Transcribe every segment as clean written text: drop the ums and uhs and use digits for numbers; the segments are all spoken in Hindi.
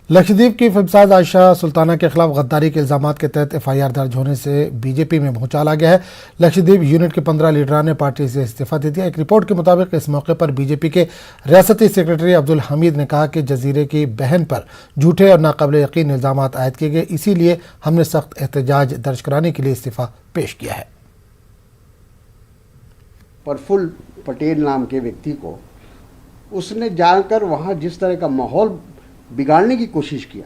लक्षद्वीप की फिल्मसाज आयशा सुल्ताना के खिलाफ गद्दारी के इल्जामात के तहत एफआईआर दर्ज होने से बीजेपी में भूचाल आ गया है। लक्षद्वीप यूनिट के 15 लीडरान ने पार्टी से इस्तीफा दे दिया। एक रिपोर्ट के मुताबिक इस मौके पर बीजेपी के रियासती सेक्रेटरी अब्दुल हमीद ने कहा कि जजीरे की बहन पर झूठे और नाकाबिल यकीन इल्जामात आयद किए गए, इसीलिए हमने सख्त एहतजाज दर्ज कराने के लिए इस्तीफा पेश किया है। प्रफुल्ल पटेल नाम के व्यक्ति को उसने जानकर वहाँ जिस तरह का माहौल बिगाड़ने की कोशिश किया,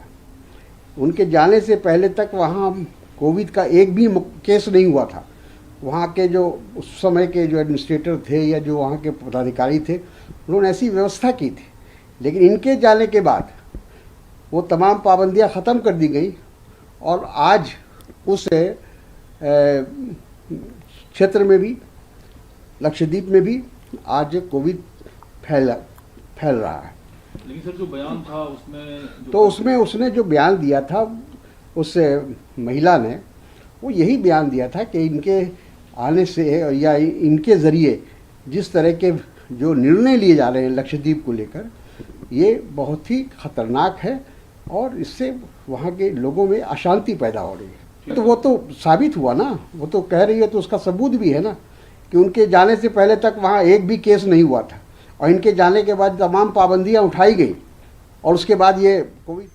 उनके जाने से पहले तक वहाँ कोविड का एक भी केस नहीं हुआ था। वहाँ के जो उस समय के जो एडमिनिस्ट्रेटर थे या जो वहाँ के पदाधिकारी थे, उन्होंने ऐसी व्यवस्था की थी, लेकिन इनके जाने के बाद वो तमाम पाबंदियाँ ख़त्म कर दी गई और आज उस क्षेत्र में भी, लक्षद्वीप में भी आज कोविड फैल रहा है। लेकिन सर जो बयान था उसमें तो उसने जो बयान दिया था उस महिला ने, वो यही बयान दिया था कि इनके आने से या इनके ज़रिए जिस तरह के जो निर्णय लिए जा रहे हैं लक्षद्वीप को लेकर, ये बहुत ही ख़तरनाक है और इससे वहाँ के लोगों में अशांति पैदा हो रही है। तो वो तो साबित हुआ ना, वो तो कह रही है, तो उसका सबूत भी है ना कि उनके जाने से पहले तक वहाँ एक भी केस नहीं हुआ था और इनके जाने के बाद तमाम पाबंदियां उठाई गई और उसके बाद ये कोविड